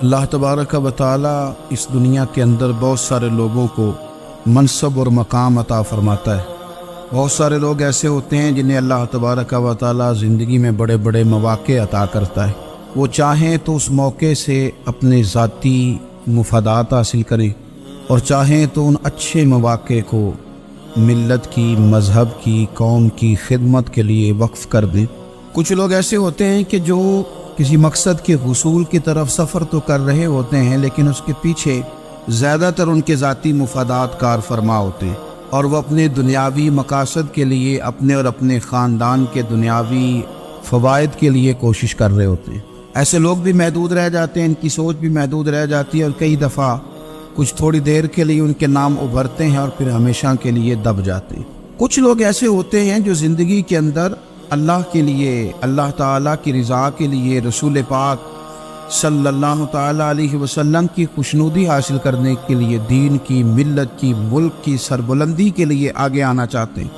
اللہ تبارک و تعالی اس دنیا کے اندر بہت سارے لوگوں کو منصب اور مقام عطا فرماتا ہے۔ بہت سارے لوگ ایسے ہوتے ہیں جنہیں اللہ تبارک و تعالی زندگی میں بڑے بڑے مواقع عطا کرتا ہے۔ وہ چاہیں تو اس موقع سے اپنے ذاتی مفادات حاصل کریں اور چاہیں تو ان اچھے مواقع کو ملت کی، مذہب کی، قوم کی خدمت کے لیے وقف کر دیں۔ کچھ لوگ ایسے ہوتے ہیں کہ جو کسی مقصد کے حصول کی طرف سفر تو کر رہے ہوتے ہیں، لیکن اس کے پیچھے زیادہ تر ان کے ذاتی مفادات کار فرما ہوتے ہیں اور وہ اپنے دنیاوی مقاصد کے لیے، اپنے اور اپنے خاندان کے دنیاوی فوائد کے لیے کوشش کر رہے ہوتے ہیں۔ ایسے لوگ بھی محدود رہ جاتے ہیں، ان کی سوچ بھی محدود رہ جاتی ہے اور کئی دفعہ کچھ تھوڑی دیر کے لیے ان کے نام ابھرتے ہیں اور پھر ہمیشہ کے لیے دب جاتے ہیں۔ کچھ لوگ ایسے ہوتے ہیں جو زندگی کے اندر اللہ کے لیے، اللہ تعالیٰ کی رضا کے لیے، رسول پاک صلی اللہ تعالیٰ علیہ وسلم کی خوشنودی حاصل کرنے کے لیے، دین کی، ملت کی، ملک کی سربلندی کے لیے آگے آنا چاہتے ہیں۔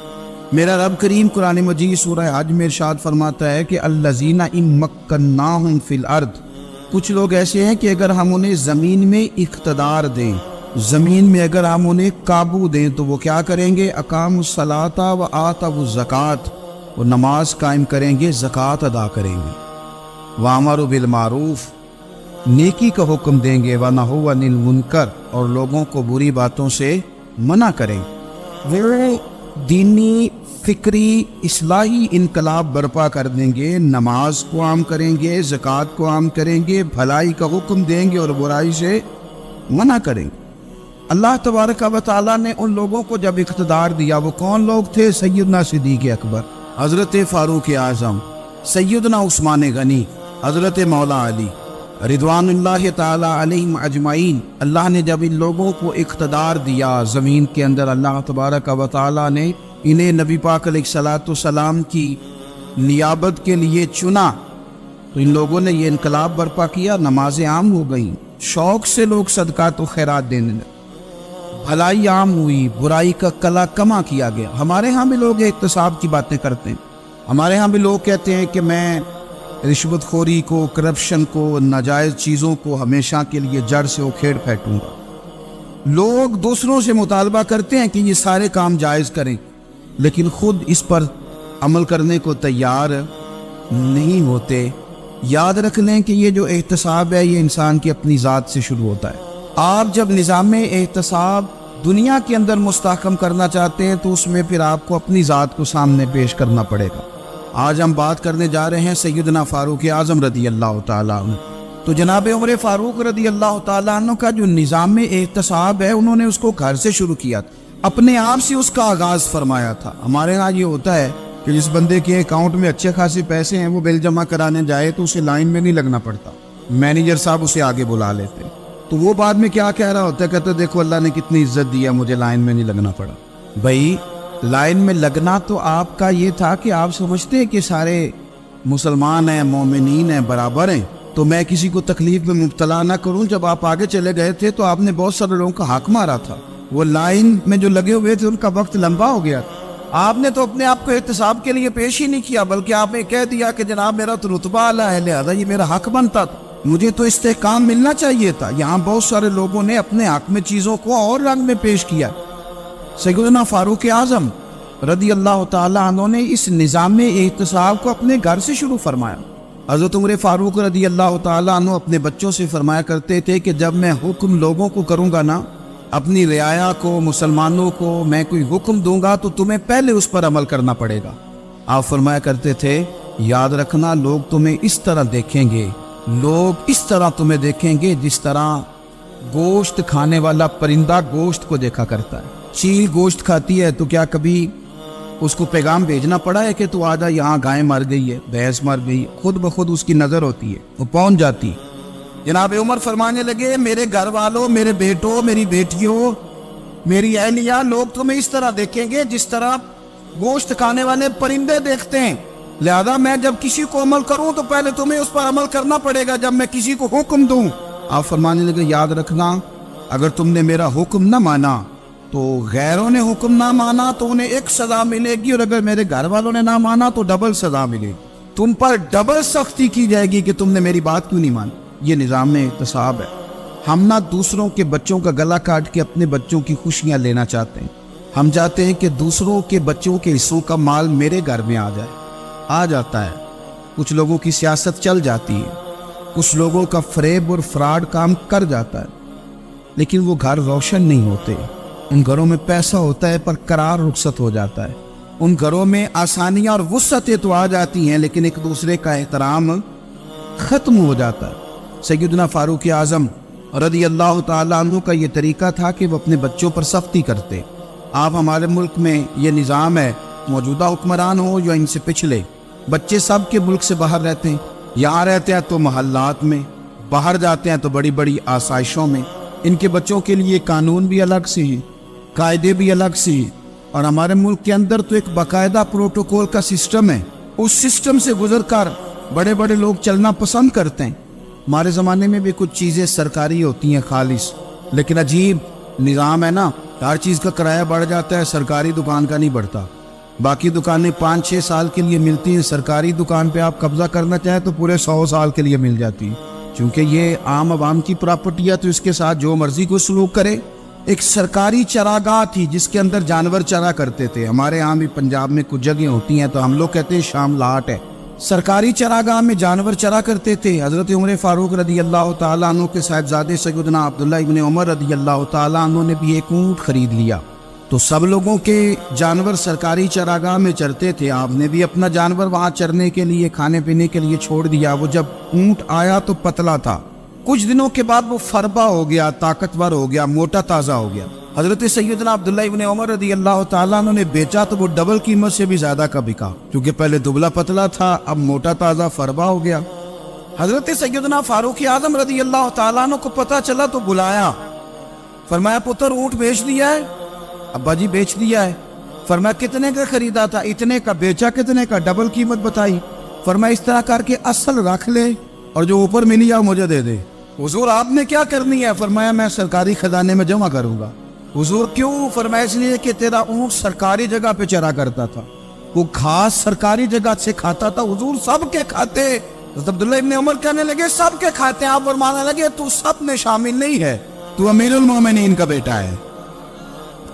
میرا رب کریم قرآن مجید سورہ حج میں ارشاد فرماتا ہے کہ الذین ان مکناہم فی الارض، کچھ لوگ ایسے ہیں کہ اگر ہم انہیں زمین میں اقتدار دیں، زمین میں اگر ہم انہیں قابو دیں تو وہ کیا کریں گے؟ اقاموا الصلاۃ و آتوا الزکوٰۃ، وہ نماز قائم کریں گے، زکوٰۃ ادا کریں گے، وامروا بالمعروف، نیکی کا حکم دیں گے، ونہوا عن المنکر، اور لوگوں کو بری باتوں سے منع کریں گے۔ وہ دینی، فکری، اصلاحی انقلاب برپا کر دیں گے، نماز کو عام کریں گے، زکوٰۃ کو عام کریں گے، بھلائی کا حکم دیں گے اور برائی سے منع کریں گے۔ اللہ تبارک و تعالیٰ نے ان لوگوں کو جب اقتدار دیا، وہ کون لوگ تھے؟ سیدنا صدیق اکبر، حضرت فاروق اعظم، سیدنا عثمان غنی، حضرت مولا علی رضوان اللہ تعالی علیہم اجمعین۔ اللہ نے جب ان لوگوں کو اقتدار دیا زمین کے اندر، اللہ تبارک و تعالی نے انہیں نبی پاک علیہ الصلاۃ والسلام کی نیابت کے لیے چنا، تو ان لوگوں نے یہ انقلاب برپا کیا، نمازیں عام ہو گئیں، شوق سے لوگ صدقات و خیرات دینے لگے، بھلائی عام ہوئی، برائی کا کلا کما کیا گیا۔ ہمارے ہاں بھی لوگ احتساب کی باتیں کرتے ہیں، ہمارے ہاں بھی لوگ کہتے ہیں کہ میں رشوت خوری کو، کرپشن کو، ناجائز چیزوں کو ہمیشہ کے لیے جڑ سے اکھیڑ پھینکوں گا۔ لوگ دوسروں سے مطالبہ کرتے ہیں کہ یہ سارے کام جائز کریں، لیکن خود اس پر عمل کرنے کو تیار نہیں ہوتے۔ یاد رکھ لیں کہ یہ جو احتساب ہے، یہ انسان کی اپنی ذات سے شروع ہوتا ہے۔ آپ جب نظام احتساب دنیا کے اندر مستحکم کرنا چاہتے ہیں تو اس میں پھر آپ کو اپنی ذات کو سامنے پیش کرنا پڑے گا۔ آج ہم بات کرنے جا رہے ہیں سیدنا فاروق اعظم رضی اللہ تعالیٰ عنہ۔ تو جناب عمر فاروق رضی اللہ تعالیٰ عنہ کا جو نظام احتساب ہے، انہوں نے اس کو گھر سے شروع کیا تھا، اپنے آپ سے اس کا آغاز فرمایا تھا۔ ہمارے یہاں یہ ہوتا ہے کہ جس بندے کے اکاؤنٹ میں اچھے خاصے پیسے ہیں، وہ بل جمع کرانے جائے تو اسے لائن میں نہیں لگنا پڑتا، مینیجر صاحب اسے آگے بلا لیتے، تو وہ بعد میں کیا کہہ رہا ہوتا ہے؟ کہتا دیکھو اللہ نے کتنی عزت دی ہے، مجھے لائن میں نہیں لگنا پڑا۔ بھائی لائن میں لگنا تو آپ کا یہ تھا کہ آپ سمجھتے ہیں کہ سارے مسلمان ہیں، مومنین ہیں، برابر ہیں، تو میں کسی کو تکلیف میں مبتلا نہ کروں۔ جب آپ آگے چلے گئے تھے تو آپ نے بہت سارے لوگوں کا حق مارا تھا، وہ لائن میں جو لگے ہوئے تھے ان کا وقت لمبا ہو گیا تھا۔ آپ نے تو اپنے آپ کو احتساب کے لیے پیش ہی نہیں کیا، بلکہ آپ نے کہہ دیا کہ جناب میرا تو رتبہ اعلیٰ ہے، لہذا یہ میرا حق بنتا تھا، مجھے تو استحکام ملنا چاہیے تھا۔ یہاں بہت سارے لوگوں نے اپنے حق میں چیزوں کو اور رنگ میں پیش کیا۔ سیدنا فاروق اعظم رضی اللہ تعالیٰ عنہ نے اس نظام احتساب کو اپنے گھر سے شروع فرمایا۔ حضرت عمر فاروق رضی اللہ تعالیٰ عنہ اپنے بچوں سے فرمایا کرتے تھے کہ جب میں حکم لوگوں کو کروں گا نا، اپنی رعایا کو، مسلمانوں کو میں کوئی حکم دوں گا تو تمہیں پہلے اس پر عمل کرنا پڑے گا۔ آپ فرمایا کرتے تھے یاد رکھنا لوگ تمہیں اس طرح دیکھیں گے، لوگ اس طرح تمہیں دیکھیں گے جس طرح گوشت کھانے والا پرندہ گوشت کو دیکھا کرتا ہے۔ چیل گوشت کھاتی ہے تو کیا کبھی اس کو پیغام بھیجنا پڑا ہے کہ تو آجا یہاں گائے مر گئی ہے، بھینس مر گئی؟ خود بخود اس کی نظر ہوتی ہے، وہ پہنچ جاتی۔ جناب عمر فرمانے لگے میرے گھر والوں، میرے بیٹوں، میری بیٹیوں، میری اہلیہ، لوگ تمہیں اس طرح دیکھیں گے جس طرح گوشت کھانے والے پرندے دیکھتے ہیں، لہذا میں جب کسی کو عمل کروں تو پہلے تمہیں اس پر عمل کرنا پڑے گا جب میں کسی کو حکم دوں۔ آپ فرمانے لگے یاد رکھنا اگر تم نے میرا حکم نہ مانا تو غیروں نے حکم نہ مانا تو انہیں ایک سزا ملے گی، اور اگر میرے گھر والوں نے نہ مانا تو ڈبل سزا ملے گی، تم پر ڈبل سختی کی جائے گی کہ تم نے میری بات کیوں نہیں مانی۔ یہ نظام احتساب ہے۔ ہم نہ دوسروں کے بچوں کا گلا کاٹ کے اپنے بچوں کی خوشیاں لینا چاہتے ہیں، ہم چاہتے ہیں کہ دوسروں کے بچوں کے حصوں کا مال میرے گھر میں آ جاتا ہے۔ کچھ لوگوں کی سیاست چل جاتی ہے، کچھ لوگوں کا فریب اور فراڈ کام کر جاتا ہے، لیکن وہ گھر روشن نہیں ہوتے۔ ان گھروں میں پیسہ ہوتا ہے پر قرار رخصت ہو جاتا ہے، ان گھروں میں آسانیاں اور وسعتیں تو آ جاتی ہیں لیکن ایک دوسرے کا احترام ختم ہو جاتا ہے۔ سیدنا فاروق اعظم رضی اللہ تعالیٰ عنہ کا یہ طریقہ تھا کہ وہ اپنے بچوں پر سختی کرتے۔ آپ ہمارے ملک میں یہ نظام ہے، موجودہ حکمران ہو یا ان سے پچھلے، بچے سب کے ملک سے باہر رہتے ہیں، یہاں رہتے ہیں تو محلات میں، باہر جاتے ہیں تو بڑی بڑی آسائشوں میں۔ ان کے بچوں کے لیے قانون بھی الگ سے ہیں، قاعدے بھی الگ سے ہیں، اور ہمارے ملک کے اندر تو ایک باقاعدہ پروٹوکول کا سسٹم ہے، اس سسٹم سے گزر کر بڑے بڑے لوگ چلنا پسند کرتے ہیں۔ ہمارے زمانے میں بھی کچھ چیزیں سرکاری ہوتی ہیں خالص، لیکن عجیب نظام ہے نا، ہر چیز کا کرایہ بڑھ جاتا ہے، سرکاری دکان کا نہیں بڑھتا۔ باقی دکانیں 5-6 سال کے لیے ملتی ہیں، سرکاری دکان پہ آپ قبضہ کرنا چاہیں تو پورے 100 سال کے لیے مل جاتی ہے، چونکہ یہ عام عوام کی پراپرٹی ہے تو اس کے ساتھ جو مرضی کو سلوک کرے۔ ایک سرکاری چراگاہ تھی جس کے اندر جانور چرا کرتے تھے، ہمارے یہاں بھی پنجاب میں کچھ جگہیں ہوتی ہیں تو ہم لوگ کہتے ہیں شام لاٹ ہے، سرکاری چراگاہ میں جانور چرا کرتے تھے۔ حضرت عمر فاروق رضی اللہ تعالیٰ عنہ کے صاحبزادے سیدنا عبداللہ ابن عمر رضی اللہ تعالیٰ عنہ نے بھی ایک اونٹ خرید لیا، تو سب لوگوں کے جانور سرکاری چراگاہ میں چرتے تھے، آپ نے بھی اپنا جانور وہاں چرنے کے لیے کھانے پینے کے لیے چھوڑ دیا۔ وہ جب اونٹ آیا تو پتلا تھا، کچھ دنوں کے بعد وہ فربا ہو گیا، طاقتور ہو گیا، موٹا تازہ ہو گیا۔ حضرت سیدنا عبداللہ ابن عمر رضی اللہ تعالیٰ عنہ نے بیچا تو وہ ڈبل قیمت سے بھی زیادہ کا بکا، کیونکہ پہلے دبلا پتلا تھا، اب موٹا تازہ فربا ہو گیا۔ حضرت سیدنا فاروق اعظم رضی اللہ تعالیٰ عنہ کو پتا چلا تو بلایا، فرمایا پتر اونٹ بیچ دیا ہے؟ ابا جی بیچ دیا ہے۔ فرمایا کتنے کا خریدا تھا؟ اتنے کا۔ بیچا کتنے کا؟ ڈبل قیمت بتائی۔ فرمایا اس طرح کر کے اصل رکھ لے اور جو اوپر ملی آ مجھے دے دے۔ حضور آپ نے کیا کرنی ہے؟ فرمایا میں سرکاری خزانے میں جمع کروں گا۔ حضور کیوں؟ فرمایا اس لیے کہ تیرا اونٹ سرکاری جگہ پہ چرا کرتا تھا، وہ گھاس سرکاری جگہ سے کھاتا تھا۔ حضور سب کے کھاتے؟ عبداللہ ابن عمر کہنے لگے سب کے کھاتے ہیں۔ آپ فرمانے لگے تو سب میں شامل نہیں ہے، تو امیر المومنین کا بیٹا ہے،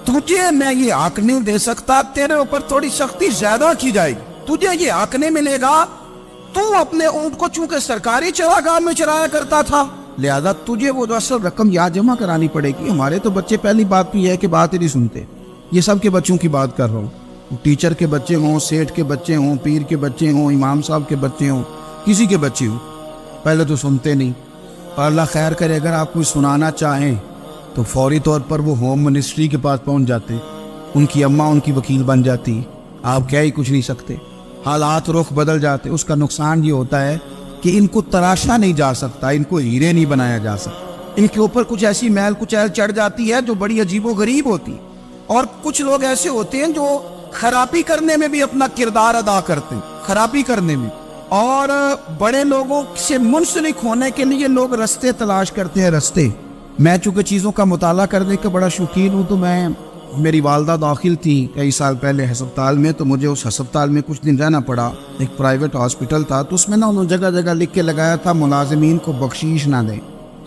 تجھے میں یہ حق نہیں دے سکتا، تیرے اوپر تھوڑی سختی زیادہ کی جائے گی، تجھے یہ حق نہیں ملے گا۔ تو اپنے اونٹ کو چونکہ سرکاری چراگاہ میں چرایا کرتا تھا، لہذا تجھے وہ جو اصل رقم یاد جمع کرانی پڑے گی۔ ہمارے تو بچے پہلی بات تو یہ ہے کہ بات ہی نہیں سنتے، یہ سب کے بچوں کی بات کر رہا ہوں، ٹیچر کے بچے ہوں، سیٹھ کے بچے ہوں، پیر کے بچے ہوں، امام صاحب کے بچے ہوں، کسی کے بچے ہوں، پہلے تو سنتے نہیں۔ اور اللہ خیر کرے اگر آپ کوئی سنانا چاہیں تو فوری طور پر وہ ہوم منسٹری کے پاس پہنچ جاتے، ان کی اماں ان کی وکیل بن جاتی، آپ کہہ ہی کچھ نہیں سکتے، حالات رخ بدل جاتے۔ اس کا نقصان یہ ہوتا ہے کہ ان کو تراشا نہیں جا سکتا، ان کو ہیرے نہیں بنایا جا سکتا، ان کے اوپر کچھ ایسی میل کچیل چڑھ جاتی ہے جو بڑی عجیب و غریب ہوتی۔ اور کچھ لوگ ایسے ہوتے ہیں جو خرابی کرنے میں بھی اپنا کردار ادا کرتے ہیں، خرابی کرنے میں، اور بڑے لوگوں سے منسلک ہونے کے لیے لوگ رستے تلاش کرتے ہیں، رستے۔ میں چونکہ چیزوں کا مطالعہ کرنے کا بڑا شوقین ہوں، تو میری والدہ داخل تھی کئی سال پہلے ہسپتال میں، تو مجھے اس ہسپتال میں کچھ دن رہنا پڑا، ایک پرائیویٹ ہاسپٹل تھا، تو اس میں انہوں نے جگہ جگہ لکھ کے لگایا تھا ملازمین کو بخشیش نہ دیں،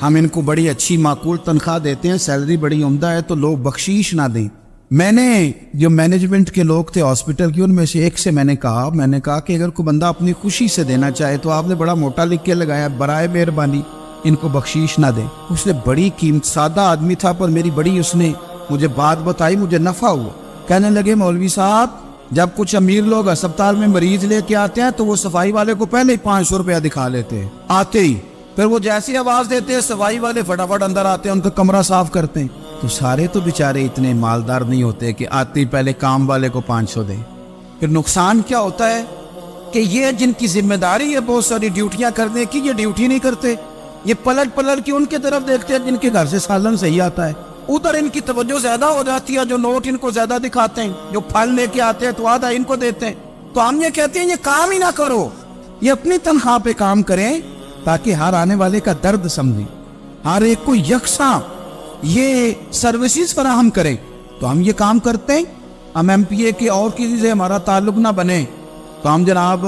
ہم ان کو بڑی اچھی معقول تنخواہ دیتے ہیں، سیلری بڑی عمدہ ہے، تو لوگ بخشیش نہ دیں۔ میں نے جو مینجمنٹ کے لوگ تھے ہاسپٹل کی، ان میں سے ایک سے میں نے کہا کہ اگر کوئی بندہ اپنی خوشی سے دینا چاہے تو آپ نے بڑا موٹا لکھ کے لگایا برائے مہربانی ان کو بخشیش نہ دیں۔ اس نے بڑی قیمت، سادہ آدمی تھا پر میری بڑی اس نے مجھے بات بتائی، مجھے نفع ہوا۔ کہنے لگے مولوی صاحب جب کچھ امیر لوگ ہسپتال میں مریض لے کے آتے ہیں تو وہ صفائی والے کو پہلے ہی 500 روپیہ دکھا لیتے ہیں آتے ہی، پھر وہ جیسی آواز دیتے ہیں صفائی والے فٹافٹ اندر آتے ہیں، ان کا کمرہ صاف کرتے ہیں۔ تو سارے تو بیچارے اتنے مالدار نہیں ہوتے کہ آتے ہی پہلے کام والے کو 500 دیں۔ پھر نقصان کیا ہوتا ہے کہ یہ جن کی ذمہ داری ہے بہت ساری ڈیوٹیاں کرنے کی، یہ ڈیوٹی نہیں کرتے، یہ پلٹ کے ان کے طرف دیکھتے ہیں جن کے گھر سے سالن صحیح آتا ہے، ادھر ان کی توجہ زیادہ ہو جاتی ہے، جو نوٹ ان کو زیادہ دکھاتے ہیں، جو پھل لے کے آتے ہیں تو آدھا ان کو دیتے ہیں۔ تو ہم یہ کہتے ہیں یہ کام ہی نہ کرو، یہ اپنی تنخواہ پہ کام کریں تاکہ ہر آنے والے کا درد سمجھیں، ہر ایک کو یکساں یہ سروسز فراہم کریں۔ تو ہم یہ کام کرتے ہیں، ہم ایم پی اے کے اور کسی سے ہمارا تعلق نہ بنے تو ہم جناب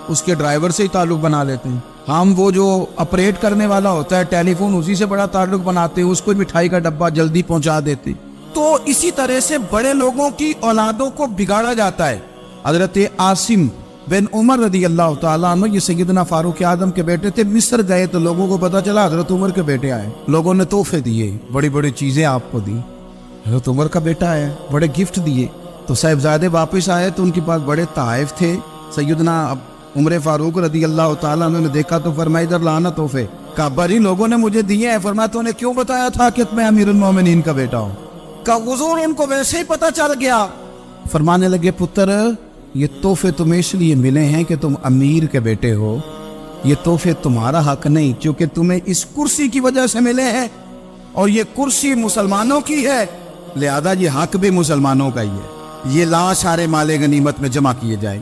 اس کے ڈرائیور سے ہی تعلق بنا لیتے ہیں، ہم وہ جو آپریٹ کرنے والا ہوتا ہے ٹیلی فون، اسی سے بڑا تعلق بناتے ہیں، اس کو مٹھائی کا ڈبہ جلدی پہنچا دیتے. تو اسی طرح سے بڑے لوگوں کی اولادوں کو بگاڑا جاتا ہے. حضرت عاصم بن عمر رضی اللہ تعالیٰ عنہ، یہ سیدنا فاروق اعظم کے بیٹے تھے، مصر گئے تو لوگوں کو پتا چلا حضرت عمر کے بیٹے آئے. لوگوں نے تحفے دیے، بڑی بڑی چیزیں آپ کو دی. حضرت عمر کا بیٹا ہے، بڑے گفٹ دیے. تو صاحبزادے واپس آئے تو ان کے پاس بڑے تحائف تھے. سیدنا عمر فاروق رضی اللہ تعالیٰ عنہ نے دیکھا تو فرمایا ادھر لانا تحفے. کہا بڑی لوگوں نے مجھے دیے ہیں. فرمایا تو نے کیوں بتایا تھا کہ میں امیر المومنین کا بیٹا ہوں؟ کہا حضور ان کو ویسے ہی پتا چل گیا. فرمانے لگے پتر یہ تحفے تمہیں اس لیے ملے ہیں کہ تم امیر کے بیٹے ہو، یہ تحفے تمہارا حق نہیں، چونکہ تمہیں اس کرسی کی وجہ سے ملے ہیں اور یہ کرسی مسلمانوں کی ہے، لہذا یہ حق بھی مسلمانوں کا ہی ہے. یہ لا سارے مال غنیمت میں جمع کیے جائیں.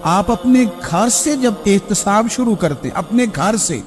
آپ اپنے گھر سے جب احتساب شروع کرتے ہیں، اپنے گھر سے،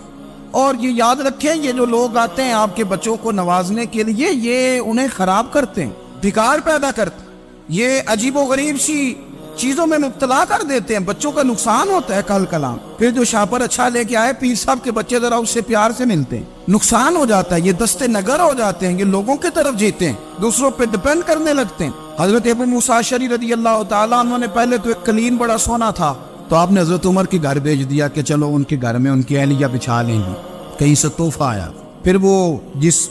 اور یہ یاد رکھیں یہ جو لوگ آتے ہیں آپ کے بچوں کو نوازنے کے لیے، یہ انہیں خراب کرتے ہیں، بگاڑ پیدا کرتے ہیں، یہ عجیب و غریب سی چیزوں میں مبتلا کر دیتے ہیں، بچوں کا نقصان ہوتا ہے کل کلام. پھر جو شاپر اچھا لے کے آئے پیر صاحب کے بچے ذرا اس سے پیار سے ملتے ہیں، نقصان ہو جاتا ہے، یہ دستے نگر ہو جاتے ہیں، یہ لوگوں کی طرف جیتے ہیں، دوسروں پہ ڈپینڈ کرنے لگتے ہیں. حضرت ابو موسیٰ اشعری رضی اللہ تعالیٰ عنہ نے پہلے تو ایک قلین بڑا سونا تھا، تو آپ نے حضرت عمر کے گھر بھیج دیا کہ چلو ان کے گھر میں ان کی اہلیہ بچھا لیں گی. کہیں سے تحفہ آیا. پھر وہ جس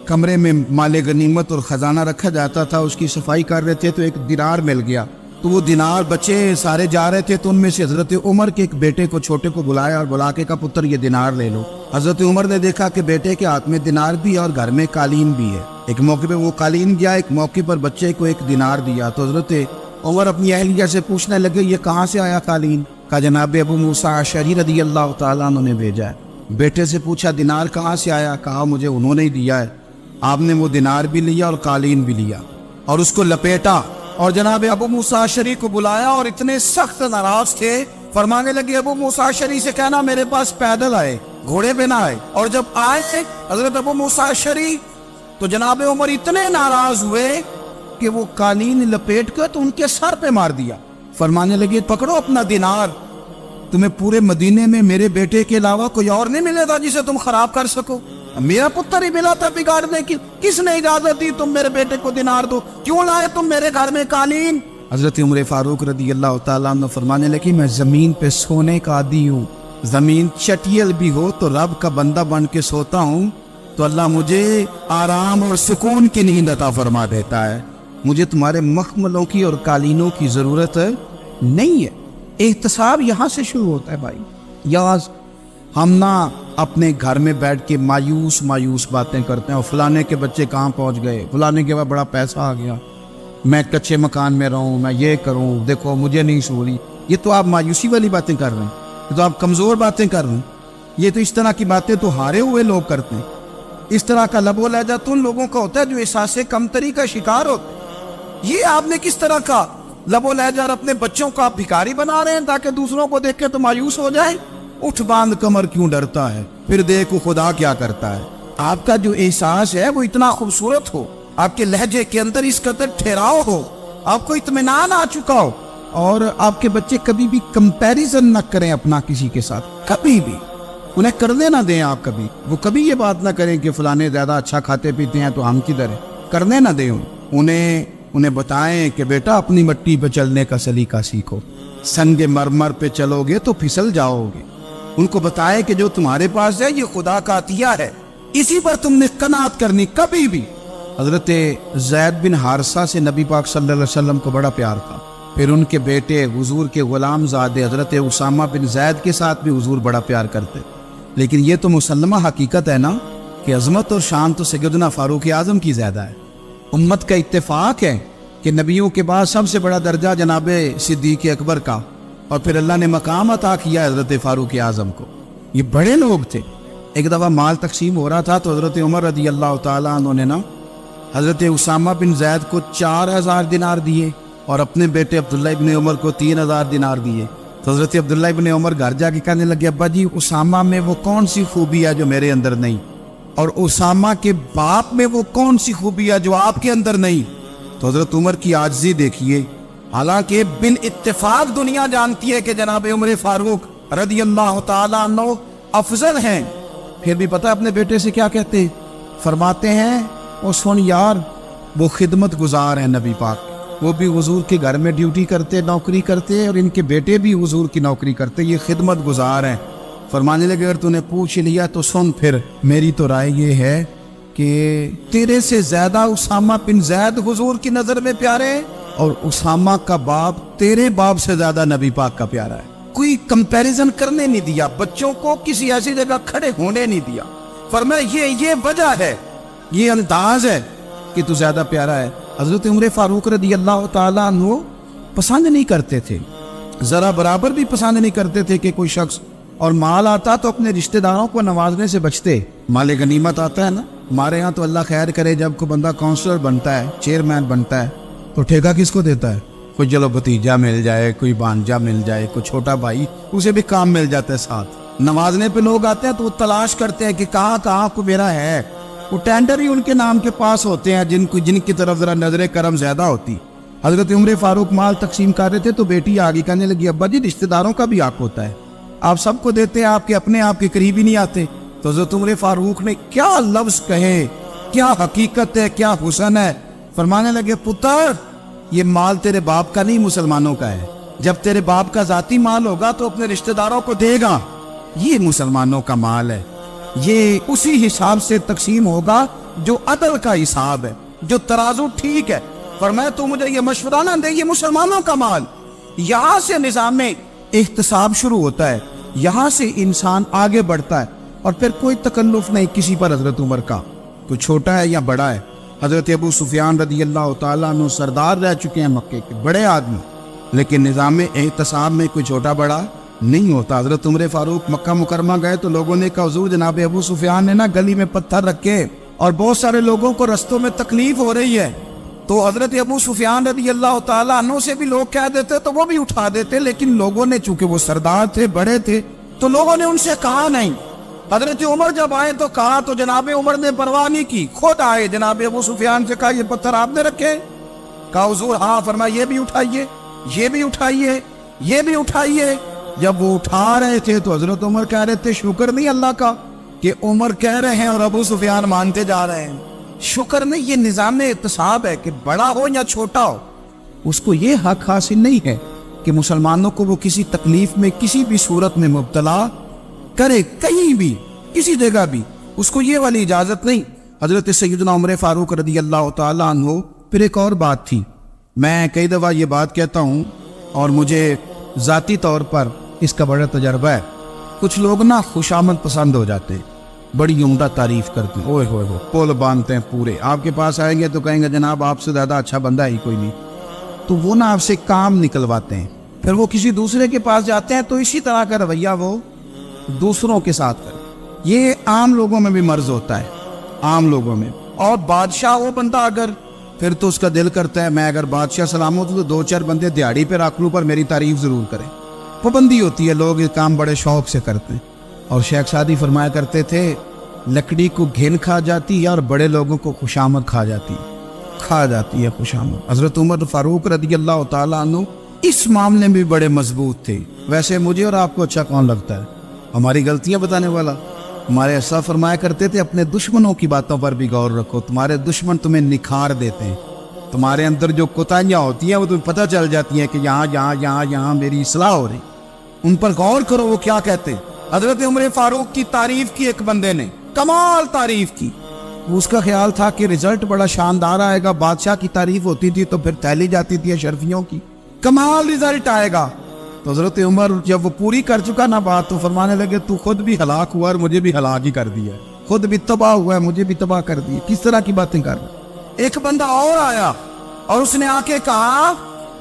کمرے میں مال غنیمت اور خزانہ رکھا جاتا تھا اس کی صفائی کر رہے تھے تو ایک دینار مل گیا. تو وہ دینار بچے سارے جا رہے تھے تو ان میں سے حضرت عمر کے ایک بیٹے کو چھوٹے کو بلایا اور بلا کے کہا پتر یہ دینار لے لو. حضرت عمر نے دیکھا کہ بیٹے کے ہاتھ میں دینار بھی ہے اور گھر میں قالین بھی ہے. ایک موقع پہ وہ قالین گیا، ایک موقع پر بچے کو ایک دینار دیا. تو حضرت عمر اپنی اہلیہ سے پوچھنے لگے یہ کہاں سے آیا قالین؟ کہا جناب ابو موسیٰ اشعری رضی اللہ تعالیٰ عنہ نے بھیجا ہے. بیٹے سے پوچھا دینار کہاں سے آیا؟ کہا مجھے انہوں نے ہی دیا ہے. آپ نے وہ دینار بھی لیا اور قالین بھی لیا اور اس کو لپیٹا اور جناب ابو موسیٰ اشعری کو بلایا اور اتنے سخت ناراض تھے. فرمانے لگے ابو موسیٰ اشعری سے کہنا میرے پاس پیدل آئے، گھوڑے پہ نہ آئے. اور جب آئے حضرت ابو موسیٰ اشعری تو جناب عمر اتنے ناراض ہوئے کہ وہ قالین لپیٹ کر تو ان کے سر پہ مار دیا. فرمانے لگے پکڑو اپنا دینار، تمہیں پورے مدینے میں میرے بیٹے کے علاوہ کوئی اور نہیں ملے تھا جسے تم خراب کر سکو. میرا پتر ہی ملا تھا بگاڑنے کی، کس نے اجازت دی تم میرے بیٹے کو دینار دو؟ کیوں لائے تم میرے گھر میں قالین؟ حضرت عمر فاروق رضی اللہ تعالیٰ عنہ فرمانے لگے میں زمین پہ سونے کا عادی ہوں، زمین چٹیل بھی ہو تو رب کا بندہ بن کے سوتا ہوں تو اللہ مجھے آرام اور سکون کی نیند عطا فرما دیتا ہے. مجھے تمہارے مخملوں کی اور قالینوں کی ضرورت نہیں ہے. احتساب یہاں سے شروع ہوتا ہے بھائی. یاز ہم نہ اپنے گھر میں بیٹھ کے مایوس باتیں کرتے ہیں اور فلانے کے بچے کہاں پہنچ گئے، فلانے کے بعد بڑا پیسہ آ گیا، میں کچے مکان میں رہوں، میں یہ کروں، دیکھو مجھے نہیں سوری. یہ تو آپ مایوسی والی باتیں کر رہے ہیں، یہ تو آپ کمزور باتیں کر رہے ہیں. یہ تو اس طرح کی باتیں تو ہارے ہوئے لوگ کرتے ہیں. اس طرح کا لب و لہجہ تو ان لوگوں کا ہوتا ہے جو احساس کمتری کا شکار ہوتے ہیں. یہ آپ نے کس طرح کا لب و لہجہ اور اپنے بچوں کو آپ بھکاری بنا رہے ہیں تاکہ دوسروں کو دیکھ کے تو مایوس ہو جائے. اٹھ باندھ کمر کیوں ڈرتا ہے، پھر دیکھو خدا کیا کرتا ہے. آپ کا جو احساس ہے وہ اتنا خوبصورت ہو، آپ کے لہجے کے اندر اس قدر ٹھہراؤ ہو، آپ کو اطمینان آ چکا ہو، اور آپ کے بچے کبھی بھی کمپیریزن نہ کریں اپنا کسی کے ساتھ، کبھی بھی انہیں کرنے نہ دیں. آپ کبھی وہ کبھی یہ بات نہ کریں کہ فلانے زیادہ اچھا کھاتے پیتے ہیں تو ہم کدھر ہیں، کرنے نہ دیں. انہیں بتائیں کہ بیٹا اپنی مٹی پہ چلنے کا سلیقہ سیکھو، سنگ مرمر پہ چلو گے تو پھسل جاؤ گے. ان کو بتائیں کہ جو تمہارے پاس ہے یہ خدا کا عطیہ ہے، اسی پر تم نے قناعت کرنی کبھی بھی. حضرت زید بن حارثہ سے نبی پاک صلی اللہ علیہ وسلم کو بڑا پیار تھا. پھر ان کے بیٹے حضور کے غلام زادے حضرت اسامہ بن زید کے ساتھ بھی حضور بڑا پیار کرتے. لیکن یہ تو مسلمہ حقیقت ہے نا کہ عظمت اور شان تو سیدنا فاروق اعظم کی زیادہ ہے. امت کا اتفاق ہے کہ نبیوں کے بعد سب سے بڑا درجہ جناب صدیق اکبر کا، اور پھر اللہ نے مقام عطا کیا حضرت فاروق اعظم کو. یہ بڑے لوگ تھے. ایک دفعہ مال تقسیم ہو رہا تھا تو حضرت عمر رضی اللہ تعالیٰ عنہ نے نا حضرت اسامہ بن زید کو 4000 دینار دیے اور اپنے بیٹے عبداللہ ابن عمر کو 3000 دینار دیے. تو حضرت عبداللہ ابن عمر گھر جا کے کہنے لگے ابا جی اسامہ میں وہ کون سی خوبی ہے جو میرے اندر نہیں، اور اسامہ کے باپ میں وہ کون سی خوبی ہے جو آپ کے اندر نہیں. تو حضرت عمر کی عاجزی دیکھیے. حالانکہ بن اتفاق دنیا جانتی ہے کہ جناب عمر فاروق رضی اللہ تعالیٰ عنہ افضل ہیں، پھر بھی پتہ اپنے بیٹے سے کیا کہتے ہیں؟ فرماتے ہیں وہ سن یار، وہ خدمت گزار ہیں نبی پاک، وہ بھی حضور کے گھر میں ڈیوٹی کرتے، نوکری کرتے، اور ان کے بیٹے بھی حضور کی نوکری کرتے، یہ خدمت گزار ہیں۔ فرمانے لگے اگر تو نے پوچھ لیا تو سن، پھر میری تو رائے یہ ہے کہ تیرے سے زیادہ اسامہ بن زید حضور کی نظر میں پیارے ہیں، اور اسامہ کا باپ تیرے باپ سے زیادہ نبی پاک کا پیارا ہے۔ کوئی کمپیریزن کرنے نہیں دیا، بچوں کو کسی ایسی جگہ کھڑے ہونے نہیں دیا۔ فرمایا یہ وجہ ہے، یہ انداز ہے کہ تو زیادہ پیارا ہے۔ حضرت عمر فاروق رضی اللہ تعالیٰ عنہ پسند نہیں کرتے تھے، ذرا برابر بھی پسند نہیں کرتے تھے کہ کوئی شخص اور مال آتا تو اپنے رشتہ داروں کو نوازنے سے بچتے۔ مال غنیمت آتا ہے نا، ہمارے ہاں تو اللہ خیر کرے جب کوئی بندہ کونسلر بنتا ہے، چیئرمین بنتا ہے، تو ٹھیکہ کس کو دیتا ہے؟ کوئی چلو بھتیجا مل جائے، کوئی بانجا مل جائے، کوئی چھوٹا بھائی، اسے بھی کام مل جاتا ہے ساتھ۔ نوازنے پہ لوگ آتے ہیں تو وہ تلاش کرتے ہیں کہ کہاں کو میرا ہے، وہ ٹینڈر ہی ان کے نام کے پاس ہوتے ہیں جن کی طرف ذرا نظر کرم زیادہ ہوتی۔ حضرت عمر فاروق مال تقسیم کر رہے تھے تو بیٹی آگے کہنے لگی ابا جی رشتہ داروں کا بھی حق ہوتا ہے، آپ سب کو دیتے ہیں، آپ کے اپنے آپ کے قریب ہی نہیں آتے۔ تو حضرت عمر فاروق نے کیا لفظ کہے، کیا حقیقت ہے، کیا حسن ہے۔ فرمانے لگے پتر یہ مال تیرے باپ کا نہیں، مسلمانوں کا ہے، جب تیرے باپ کا ذاتی مال ہوگا تو اپنے رشتہ داروں کو دے گا، یہ مسلمانوں کا مال ہے، یہ اسی حساب سے تقسیم ہوگا جو عدل کا حساب ہے، جو ترازو ٹھیک ہے۔ فرمایا تو مجھے یہ مشورہ نہ دے، یہ مسلمانوں کا مال۔ یہاں سے نظام میں احتساب شروع ہوتا ہے، یہاں سے انسان آگے بڑھتا ہے، اور پھر کوئی تکلف نہیں کسی پر حضرت عمر کا، کوئی چھوٹا ہے یا بڑا ہے۔ حضرت ابو سفیان رضی اللہ تعالیٰ عنہ سردار رہ چکے ہیں مکے کے، بڑے آدمی، لیکن نظام احتساب میں کوئی چھوٹا بڑا نہیں ہوتا۔ حضرت عمر فاروق مکہ مکرمہ گئے تو لوگوں نے کہا حضور جناب ابو سفیان نے نا گلی میں پتھر رکھے اور بہت سارے لوگوں کو رستوں میں تکلیف ہو رہی ہے، تو حضرت ابو سفیان رضی اللہ تعالیٰ عنہ سے بھی لوگ کہہ دیتے تو وہ بھی اٹھا دیتے، لیکن لوگوں نے چونکہ وہ سردار تھے، بڑے تھے، تو لوگوں نے ان سے کہا نہیں۔ حضرت عمر جب آئے تو کہا تو جناب عمر نے پرواہ نہیں کی، خود آئے جناب ابو سفیان سے کہا یہ پتھر آپ نے رکھے؟ کہا حضور ہاں۔ فرمایا یہ بھی اٹھائیے، یہ بھی اٹھائیے، یہ بھی اٹھائیے۔ جب وہ اٹھا رہے تھے تو حضرت عمر کہہ رہے تھے شکر نہیں اللہ کا کہ عمر کہہ رہے ہیں اور ابو سفیان مانتے جا رہے ہیں، شکر نہیں۔ یہ نظام احتساب ہے کہ بڑا ہو یا چھوٹا ہو، اس کو یہ حق حاصل نہیں ہے کہ مسلمانوں کو وہ کسی تکلیف میں کسی بھی صورت میں مبتلا کرے، کہیں بھی کسی جگہ بھی، اس کو یہ والی اجازت نہیں۔ حضرت سیدنا عمر فاروق رضی اللہ تعالیٰ عنہ۔ پھر ایک اور بات تھی، میں کئی دفعہ یہ بات کہتا ہوں اور مجھے ذاتی طور پر اس کا بڑا تجربہ ہے، کچھ لوگ نا خوشامد پسند ہو جاتے ہیں، بڑی عمدہ تعریف کرتے ہیں، اوئے ہوئے پول باندھتے ہیں پورے، آپ کے پاس آئیں گے تو کہیں گے جناب آپ سے زیادہ اچھا بندہ ہی کوئی نہیں، تو وہ نا آپ سے کام نکلواتے ہیں، پھر وہ کسی دوسرے کے پاس جاتے ہیں تو اسی طرح کا رویہ وہ دوسروں کے ساتھ کریں۔ یہ عام لوگوں میں بھی مرض ہوتا ہے، عام لوگوں میں۔ اور بادشاہ وہ بندہ اگر، پھر تو اس کا دل کرتا ہے میں اگر بادشاہ سلامت ہوں تو دو چار بندے دیہڑی پہ رکھ لوں پر میری تعریف ضرور کریں۔ پابندی ہوتی ہے، لوگ یہ کام بڑے شوق سے کرتے ہیں۔ اور شیخ سعدی فرمایا کرتے تھے لکڑی کو گھن کھا جاتی ہے اور بڑے لوگوں کو خوشامد کھا جاتی ہے خوشامد۔ حضرت عمر فاروق رضی اللہ تعالیٰ عنہ اس معاملے میں بھی بڑے مضبوط تھے۔ ویسے مجھے اور آپ کو اچھا کون لگتا ہے؟ ہماری غلطیاں بتانے والا؟ ہمارے ایسا فرمایا کرتے تھے اپنے دشمنوں کی باتوں پر بھی غور رکھو، تمہارے دشمن تمہیں نکھار دیتے ہیں، تمہارے اندر جو کوتاہیاں ہوتی ہیں وہ تمہیں پتہ چل جاتی ہیں کہ یہاں میری اصلاح ہو رہی، ان پر غور کرو وہ کیا کہتے ہیں۔ حضرت عمر فاروق کی تعریف کی ایک بندے نے، کمال تعریف کی، اس کا خیال تھا کہ رزلٹ بڑا شاندار آئے گا، بادشاہ کی تعریف ہوتی تھی تو پھر تھیلی جاتی تھی اشرفیوں کی، کمال رزلٹ آئے گا۔ تو حضرت عمر جب وہ پوری کر چکا نا بات تو فرمانے لگے تو خود بھی ہلاک ہوا اور مجھے بھی ہلاک ہی کر دیا ہے، خود بھی تباہ ہوا ہے مجھے بھی تباہ کر دیا، کس طرح کی باتیں کر رہا۔ ایک بندہ اور آیا اور اس نے آ کے کہا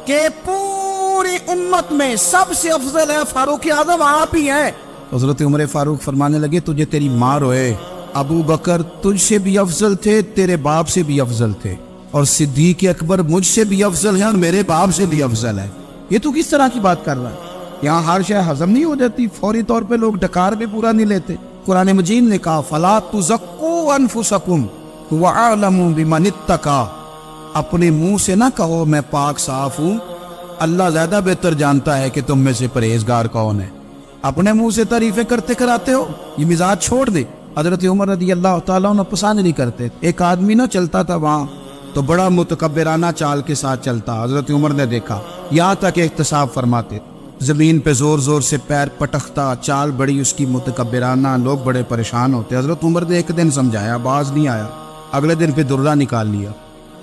کہ پوری امت میں سب سے افضل ہے فاروق اعظم آپ ہی ہیں۔ حضرت عمر فاروق فرمانے لگے تجھے تیری ماں روئے، ابو بکر تجھ سے بھی افضل تھے، تیرے باپ سے بھی افضل تھے، اور صدیق اکبر مجھ سے بھی افضل ہے اور میرے باپ سے بھی افضل ہے۔ یہ تو کس طرح کی بات کر رہا ہے؟ یہاں ہر شے ہضم نہیں ہو جاتی، فوری طور پہ لوگ ڈکار بھی پورا نہیں لیتے۔ قرآن مجید نے کہا فَلَا تُزَكُّوا أَنفُسَكُمْ هُوَ أَعْلَمُ بِمَنِ اتَّقَىٰ، اپنے منہ سے نہ کہو میں پاک صاف ہوں، اللہ زیادہ بہتر جانتا ہے کہ تم میں سے پرہیزگار کون ہے۔ اپنے منہ سے تعریفیں کرتے کراتے ہو، یہ مزاج چھوڑ دے۔ حضرت عمر رضی اللہ تعالیٰ عنہ پسند نہیں کرتے۔ ایک آدمی نہ چلتا تھا وہاں تو بڑا متکبرانہ چال کے ساتھ چلتا، حضرت عمر نے دیکھا، یہاں تک احتساب فرماتے، زمین پہ زور زور سے پیر پٹکتا، چال بڑی اس کی متکبرانہ، لوگ بڑے پریشان ہوتے۔ حضرت عمر نے ایک دن سمجھایا، باز نہیں آیا، اگلے دن پہ درہ نکال لیا،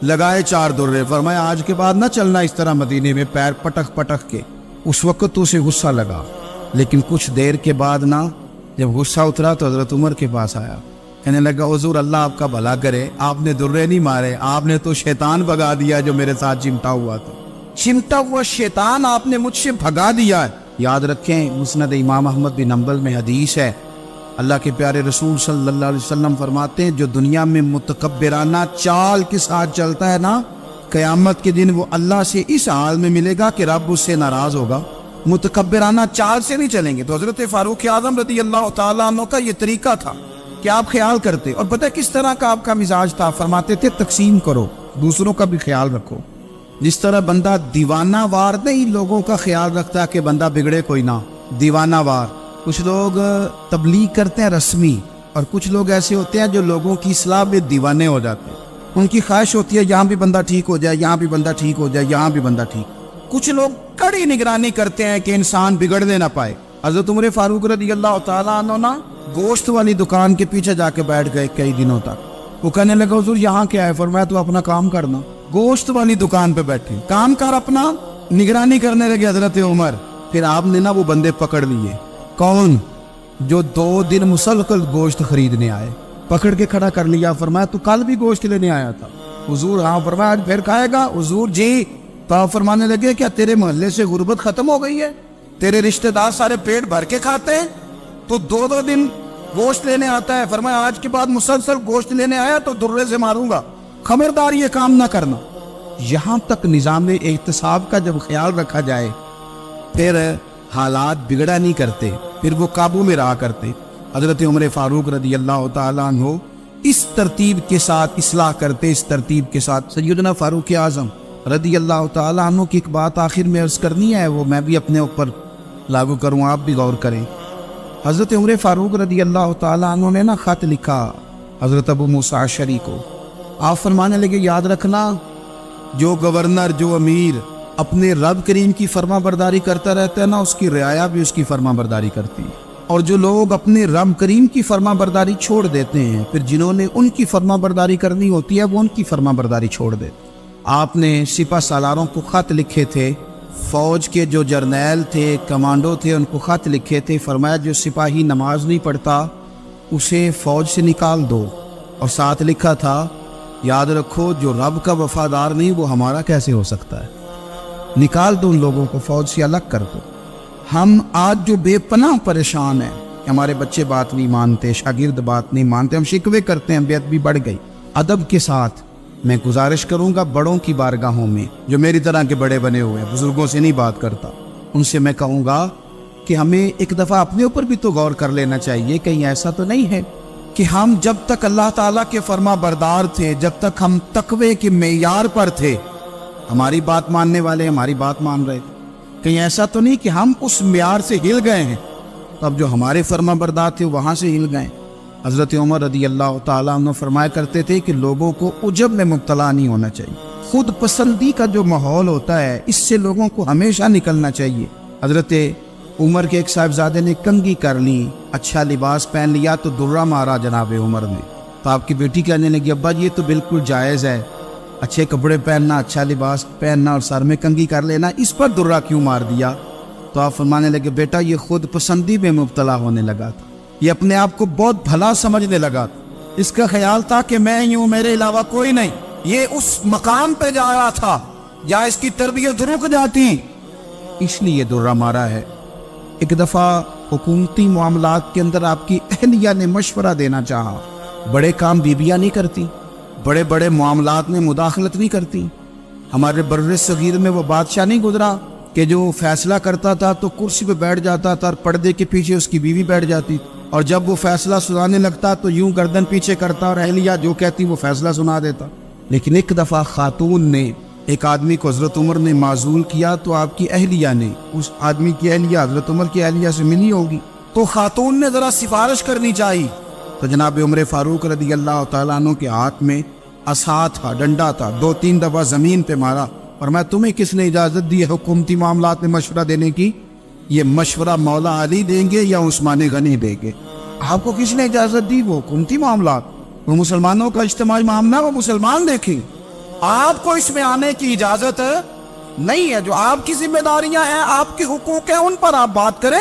لگائے 4 درے، فرمایا آج کے بعد نہ چلنا اس طرح مدینے میں پیر پٹک پٹک کے۔ اس وقت تو اسے غصہ لگا، لیکن کچھ دیر کے بعد نا جب غصہ اترا تو حضرت عمر کے پاس آیا، کہنے لگا حضور اللہ آپ کا بھلا کرے، آپ نے درے نہیں مارے، آپ نے تو شیطان بھگا دیا جو میرے ساتھ چمٹا ہوا تھا، چمٹا ہوا شیطان آپ نے مجھ سے بھگا دیا ہے۔ یاد رکھیں مسند امام احمد بن حنبل میں حدیث ہے، اللہ کے پیارے رسول صلی اللہ علیہ وسلم فرماتے ہیں جو دنیا میں متکبرانہ چال کے ساتھ چلتا ہے نا، قیامت کے دن وہ اللہ سے اس حال میں ملے گا کہ رب اس سے ناراض ہوگا۔ متکبرانہ چال سے نہیں چلیں گے۔ تو حضرت فاروق اعظم رضی اللہ تعالیٰ عنہ کا یہ طریقہ تھا کہ آپ خیال کرتے، اور پتہ کس طرح کا آپ کا مزاج تھا، فرماتے تھے تقسیم کرو، دوسروں کا بھی خیال رکھو۔ جس طرح بندہ دیوانہ وار نہیں لوگوں کا خیال رکھتا کہ بندہ بگڑے کوئی نہ، دیوانہ وار۔ کچھ لوگ تبلیغ کرتے ہیں رسمی، اور کچھ لوگ ایسے ہوتے ہیں جو لوگوں کی اصلاح میں دیوانے ہو جاتے ہیں، ان کی خواہش ہوتی ہے یہاں بھی بندہ ٹھیک ہو جائے، یہاں بھی بندہ ٹھیک ہو جائے، یہاں بھی بندہ ٹھیک۔ کچھ لوگ کڑی نگرانی کرتے ہیں کہ انسان بگڑنے نہ پائے۔ حضرت عمر فاروق رضی اللہ تعالیٰ عنہ نا گوشت والی دکان کے پیچھے جا کے بیٹھ گئے کئی دنوں تک۔ وہ کہنے لگا حضور یہاں کیا ہے؟ فرمایا تو اپنا کام کرنا، گوشت والی دکان پہ بیٹھے کام کر اپنا، نگرانی کرنے لگے حضرت عمر۔ پھر آپ نے نا وہ بندے پکڑ لیے، کون؟ جو 2 دن مسلسل گوشت خریدنے آئے، پکڑ کے کھڑا کر لیا، فرمایا تو کل بھی گوشت لینے آیا تھا؟ حضور ہاں۔ فرمایا آج پھر کھائے گا؟ حضور جی۔ تو آپ فرمانے لگے کیا تیرے محلے سے غربت ختم ہو گئی ہے؟ تیرے رشتہ دار سارے پیٹ بھر کے کھاتے ہیں، تو 2 دن گوشت لینے آتا ہے، فرمایا آج کے بعد مسلسل گوشت لینے آیا تو درے سے ماروں گا، خبردار یہ کام نہ کرنا۔ یہاں تک نظام احتساب کا جب خیال رکھا جائے پھر حالات بگڑا نہیں کرتے، پھر وہ قابو میں رہا کرتے۔ حضرت عمر فاروق رضی اللہ تعالیٰ عنہ اس ترتیب کے ساتھ اصلاح کرتے، اس ترتیب کے ساتھ۔ سیدنا فاروق اعظم رضی اللہ تعالیٰ عنہ کی ایک بات آخر میں عرض کرنی ہے، وہ میں بھی اپنے اوپر لاگو کروں، آپ بھی غور کریں۔ حضرت عمر فاروق رضی اللہ تعالیٰ عنہ نے نا خط لکھا حضرت ابو موسیٰ اشعری کو۔ آپ فرمانے لگے یاد رکھنا جو گورنر، جو امیر اپنے رب کریم کی فرما برداری کرتا رہتا ہے نا، اس کی رعایا بھی اس کی فرما برداری کرتی ہے، اور جو لوگ اپنے رب کریم کی فرما برداری چھوڑ دیتے ہیں پھر جنہوں نے ان کی فرما برداری کرنی ہوتی ہے وہ ان کی فرما برداری چھوڑ دیتے۔ آپ نے سپہ سالاروں کو خط لکھے تھے، فوج کے جو جرنیل تھے، کمانڈو تھے، ان کو خط لکھے تھے، فرمایا جو سپاہی نماز نہیں پڑھتا اسے فوج سے نکال دو، اور ساتھ لکھا تھا یاد رکھو جو رب کا وفادار نہیں وہ ہمارا کیسے ہو سکتا ہے، نکال دو ان لوگوں کو، فوج سے الگ کر دو۔ ہم آج جو بے پناہ پریشان ہیں، ہمارے بچے بات نہیں مانتے، شاگرد بات نہیں مانتے، ہم شکوے کرتے ہیں، بے ادبی بڑھ گئی۔ ادب کے ساتھ میں گزارش کروں گا بڑوں کی بارگاہوں میں، جو میری طرح کے بڑے بنے ہوئے ہیں، بزرگوں سے نہیں بات کرتا، ان سے میں کہوں گا کہ ہمیں ایک دفعہ اپنے اوپر بھی تو غور کر لینا چاہیے، کہیں ایسا تو نہیں ہے کہ ہم جب تک اللہ تعالیٰ کے فرما بردار تھے، جب تک ہم تقوی کے معیار پر تھے، ہماری بات ماننے والے ہماری بات مان رہے تھے، کہیں ایسا تو نہیں کہ ہم اس معیار سے ہل گئے ہیں، تو اب جو ہمارے فرما بردار تھے وہاں سے ہل گئے۔ حضرت عمر رضی اللہ تعالیٰ عنہ فرمایا کرتے تھے کہ لوگوں کو عجب میں مبتلا نہیں ہونا چاہیے، خود پسندی کا جو ماحول ہوتا ہے اس سے لوگوں کو ہمیشہ نکلنا چاہیے۔ حضرت عمر کے ایک صاحبزادے نے کنگھی کر لی، اچھا لباس پہن لیا تو درہ مارا جناب عمر نے، تو آپ کی بیٹی کہنے لگی ابا یہ تو بالکل جائز ہے، اچھے کپڑے پہننا، اچھا لباس پہننا اور سر میں کنگھی کر لینا، اس پر درہ کیوں مار دیا؟ تو آپ فرمانے لگے بیٹا یہ خود پسندی میں مبتلا ہونے لگا تھا، یہ اپنے آپ کو بہت بھلا سمجھنے لگا تھا، اس کا خیال تھا کہ میں ہی ہوں، میرے علاوہ کوئی نہیں، یہ اس مقام پہ جا رہا تھا جہاں اس کی تربیت رک جاتی، اس لیے درہ مارا ہے۔ ایک دفعہ حکومتی معاملات کے اندر آپ کی اہلیہ نے مشورہ دینا چاہا، بڑے کام بیویاں نہیں کرتی، بڑے بڑے معاملات میں مداخلت نہیں کرتی۔ ہمارے بر صغیر میں وہ بادشاہ نہیں گزرا کہ جو فیصلہ کرتا تھا تو کرسی پہ بیٹھ جاتا تھا اور پردے کے پیچھے اس کی بیوی بیٹھ جاتی، اور جب وہ فیصلہ سنانے لگتا تو یوں گردن پیچھے کرتا اور اہلیہ جو کہتی وہ فیصلہ سنا دیتا۔ لیکن ایک دفعہ خاتون نے ایک آدمی کو حضرت عمر نے معزول کیا تو آپ کی اہلیہ نے اس آدمی کی اہلیہ حضرت عمر کی اہلیہ سے ملی ہوگی، تو خاتون نے ذرا سفارش کرنی چاہیے. تو جناب عمر فاروق رضی اللہ تعالیٰ عنہ کے ہاتھ میں عصا تھا، ڈنڈا تھا، 2-3 دفعہ زمین پہ مارا. فرمایا تمہیں کس نے اجازت دی ہے حکومتی معاملات میں مشورہ دینے کی؟ یہ مشورہ مولا علی دیں گے یا عثمان غنی دیں گے؟ آپ کو کس نے اجازت دی؟ وہ حکومتی معاملات، وہ مسلمانوں کا اجتماعی معاملہ، وہ مسلمان دیکھیں. آپ کو اس میں آنے کی اجازت نہیں ہے. جو آپ کی ذمہ داریاں ہیں، آپ کے حقوق ہیں، ان پر آپ بات کریں.